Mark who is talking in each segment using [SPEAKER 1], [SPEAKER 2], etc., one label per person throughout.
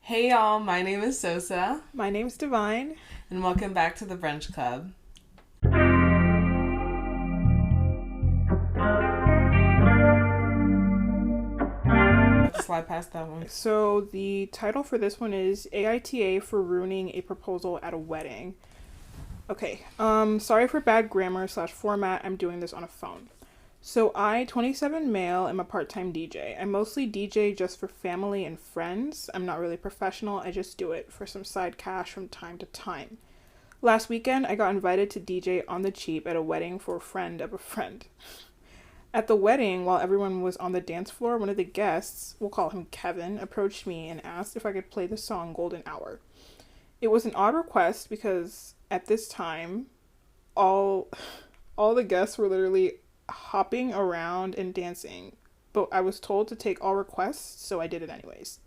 [SPEAKER 1] Hey y'all, my name is Sosa.
[SPEAKER 2] My name's Divine.
[SPEAKER 1] And welcome back to the Brunch Club. Slide past that one.
[SPEAKER 2] So the title for this one is AITA for ruining a proposal at a wedding. Okay, sorry for bad grammar / format. I'm doing this on a phone. So I, 27 male, am a part-time DJ. I mostly DJ just for family and friends. I'm not really professional. I just do it for some side cash from time to time. Last weekend, I got invited to DJ on the cheap at a wedding for a friend of a friend. At the wedding, while everyone was on the dance floor, one of the guests, we'll call him Kevin, approached me and asked if I could play the song Golden Hour. It was an odd request because at this time, all the guests were literally hopping around and dancing, but I was told to take all requests, so I did it anyways.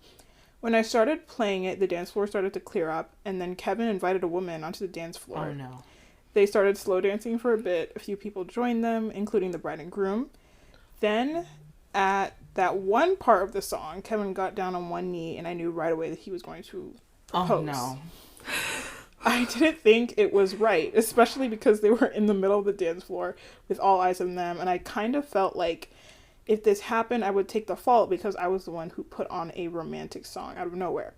[SPEAKER 2] When I started playing it, the dance floor started to clear up, and then Kevin invited a woman onto the dance floor.
[SPEAKER 1] Oh no.
[SPEAKER 2] They started slow dancing for a bit. A few people joined them, including the bride and groom. Then, at that one part of the song, Kevin got down on one knee, and I knew right away that he was going to propose.
[SPEAKER 1] Oh no.
[SPEAKER 2] I didn't think it was right, especially because they were in the middle of the dance floor with all eyes on them, and I kind of felt like if this happened, I would take the fault because I was the one who put on a romantic song out of nowhere.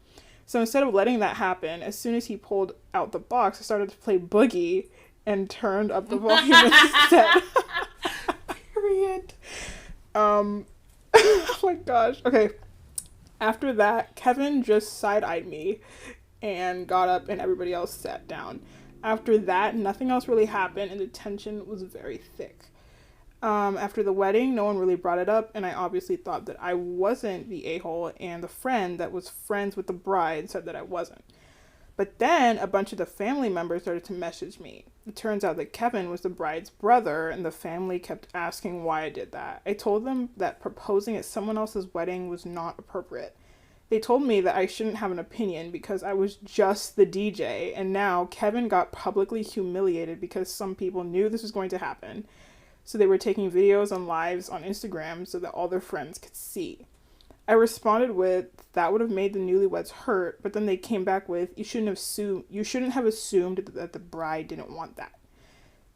[SPEAKER 2] So instead of letting that happen, as soon as he pulled out the box, I started to play Boogie and turned up the volume instead. Period. Oh my gosh. Okay. After that, Kevin just side-eyed me and got up and everybody else sat down. After that, nothing else really happened and the tension was very thick. After the wedding, no one really brought it up, and I obviously thought that I wasn't the a-hole, and the friend that was friends with the bride said that I wasn't. But then a bunch of the family members started to message me. It turns out that Kevin was the bride's brother, and the family kept asking why I did that. I told them that proposing at someone else's wedding was not appropriate. They told me that I shouldn't have an opinion because I was just the DJ, and now Kevin got publicly humiliated because some people knew this was going to happen. So they were taking videos and lives on Instagram so that all their friends could see. I responded with, that would have made the newlyweds hurt, but then they came back with, you shouldn't have assumed that the bride didn't want that.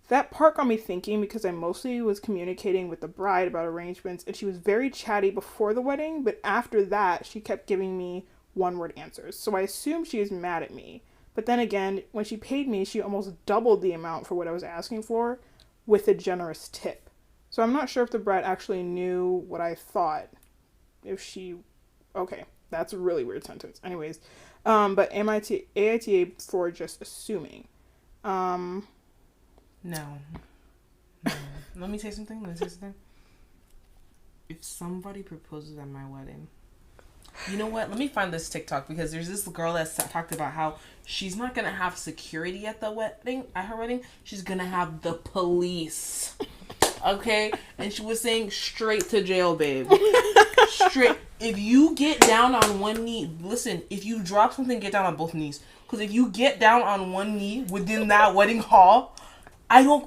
[SPEAKER 2] That part got me thinking because I mostly was communicating with the bride about arrangements, and she was very chatty before the wedding, but after that, she kept giving me one-word answers. So I assumed she was mad at me. But then again, when she paid me, she almost doubled the amount for what I was asking for, with a generous tip. So I'm not sure if the bride actually knew what I thought. Okay, that's a really weird sentence. Anyways, but AITA for just assuming.
[SPEAKER 1] No. Let me say something. If somebody proposes at my wedding, you know what? Let me find this TikTok because there's this girl that talked about how she's not going to have security at her wedding. She's going to have the police. Okay? And she was saying straight to jail, babe. Straight. If you get down on one knee, listen, if you drop something, get down on both knees. Because if you get down on one knee within that wedding hall,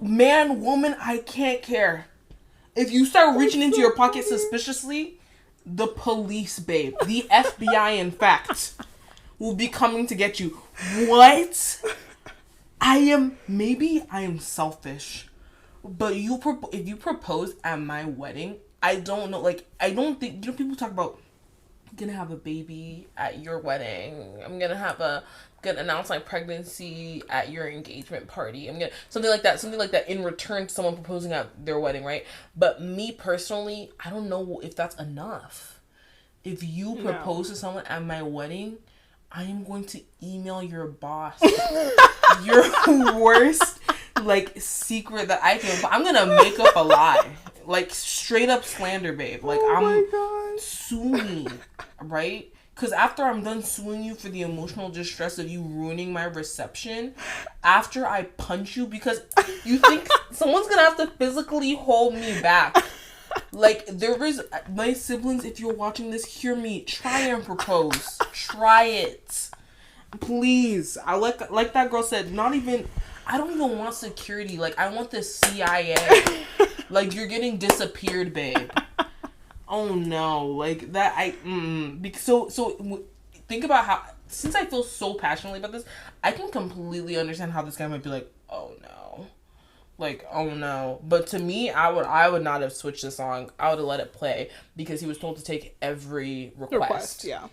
[SPEAKER 1] man, woman, I can't care. If you start reaching into your pocket suspiciously, the police, babe. The FBI, in fact, will be coming to get you. What? I am selfish. But if you propose at my wedding, I don't know, I don't think, people talk about, I'm gonna have a baby at your wedding. I'm gonna announce my pregnancy at your engagement party. Something like that in return to someone proposing at their wedding, right? But me personally, I don't know if that's enough. If you propose to someone at my wedding, I am going to email your boss your worst secret that I can. I'm gonna make up a lie, straight up slander, babe. Sue me, right? Because after I'm done suing you for the emotional distress of you ruining my reception, after I punch you, because you think someone's gonna have to physically hold me back. There is, my siblings, if you're watching this, hear me. Try and propose. Try it. Please. I like that girl said, I don't even want security. I want the CIA. You're getting disappeared, babe. Oh no, think about how, since I feel so passionately about this, I can completely understand how this guy might be like, oh no. Like, oh no. But to me, I would not have switched the song. I would have let it play because he was told to take every request.
[SPEAKER 2] Yeah.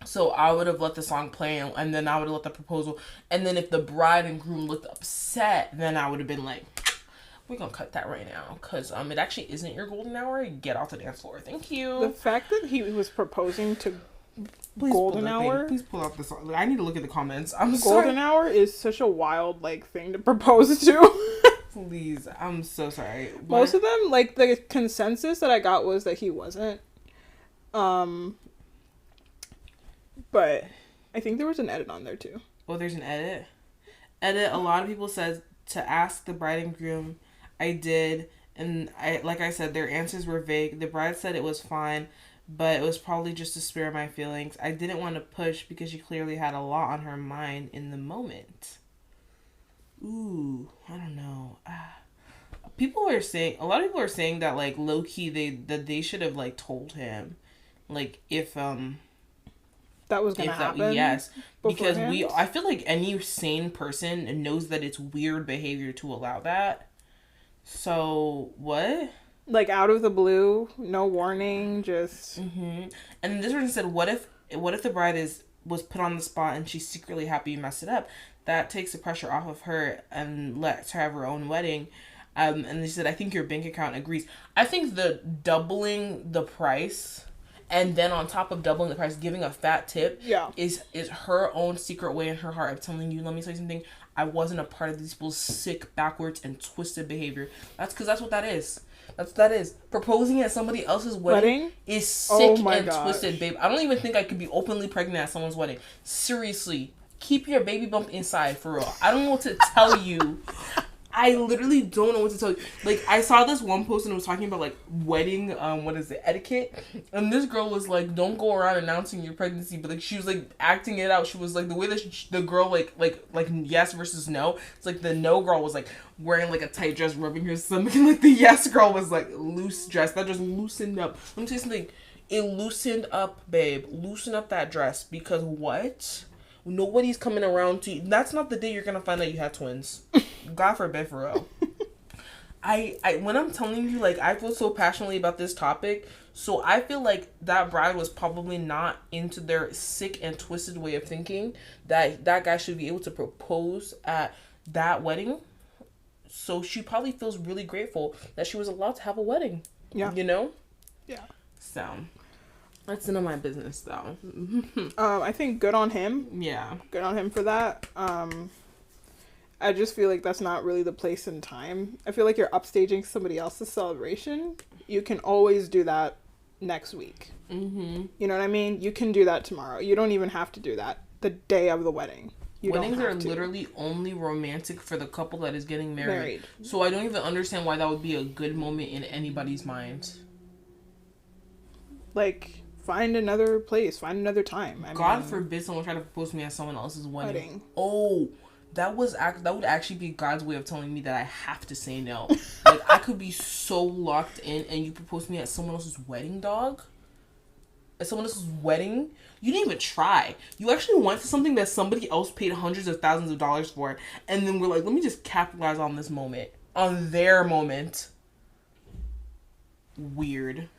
[SPEAKER 1] So I would have let the song play, and then I would have let the proposal. And then if the bride and groom looked upset, then I would have been like, we're gonna cut that right now, because it actually isn't your golden hour. Get off the dance floor. Thank you.
[SPEAKER 2] The fact that he was proposing to golden hour.
[SPEAKER 1] Please pull out the song. I need to look at the comments. I'm
[SPEAKER 2] golden
[SPEAKER 1] sorry.
[SPEAKER 2] hour is such a wild like thing to propose to.
[SPEAKER 1] Please, I'm so sorry.
[SPEAKER 2] Most of them, like, the consensus that I got was that he wasn't. But I think there was an edit on there too.
[SPEAKER 1] Oh, there's an edit. A lot of people said to ask the bride and groom. I did, and like I said, their answers were vague. The bride said it was fine, but it was probably just to spare my feelings. I didn't want to push because she clearly had a lot on her mind in the moment. Ooh, I don't know. A lot of people are saying that, like, low key they should have, like, told him, like, if
[SPEAKER 2] that was gonna happen.
[SPEAKER 1] Yes, because
[SPEAKER 2] beforehand.
[SPEAKER 1] I feel like any sane person knows that it's weird behavior to allow that. So what?
[SPEAKER 2] Like, out of the blue, no warning, just.
[SPEAKER 1] Mm-hmm. And this person said, "What if the bride was put on the spot and she's secretly happy you messed it up? That takes the pressure off of her and lets her have her own wedding." And they said, "I think your bank account agrees." I think the doubling the price, and then on top of doubling the price, giving a fat tip, is her own secret way in her heart of telling you, let me tell you something, I wasn't a part of these people's sick, backwards, and twisted behavior. That's what that is. That's what that is. Proposing at somebody else's wedding is sick and twisted, babe. I don't even think I could be openly pregnant at someone's wedding. Seriously. Keep your baby bump inside, for real. I don't know what to tell you. I literally don't know what to tell you. Like, I saw this one post and it was talking about, like, wedding, etiquette. And this girl was like, don't go around announcing your pregnancy. But, like, she was, like, acting it out. She was, like, the way that the girl, like, yes versus no. It's, like, the no girl was, like, wearing, like, a tight dress, rubbing her stomach. And, like, the yes girl was, like, loose dress. That just loosened up. Let me tell you something. It loosened up, babe. Loosen up that dress. Because what? Nobody's coming around to you. That's not the day you're gonna find out you had twins. God forbid, for real. I when I'm telling you, like, I feel so passionately about this topic, so I feel like that bride was probably not into their sick and twisted way of thinking that guy should be able to propose at that wedding. So she probably feels really grateful that she was allowed to have a wedding.
[SPEAKER 2] Yeah.
[SPEAKER 1] You know?
[SPEAKER 2] Yeah.
[SPEAKER 1] So that's none of my business, though.
[SPEAKER 2] I think good on him.
[SPEAKER 1] Yeah.
[SPEAKER 2] Good on him for that. I just feel like that's not really the place and time. I feel like you're upstaging somebody else's celebration. You can always do that next week. Mm-hmm. You know what I mean? You can do that tomorrow. You don't even have to do that the day of the wedding.
[SPEAKER 1] Weddings are literally only romantic for the couple that is getting married. So I don't even understand why that would be a good moment in anybody's mind.
[SPEAKER 2] Like, find another place. Find another time.
[SPEAKER 1] God forbid someone try to propose to me at someone else's wedding. Oh, that would actually be God's way of telling me that I have to say no. Like, I could be so locked in, and you propose to me at someone else's wedding, dog? At someone else's wedding? You didn't even try. You actually went to something that somebody else paid hundreds of thousands of dollars for, and then we're like, let me just capitalize on this moment. On their moment. Weird.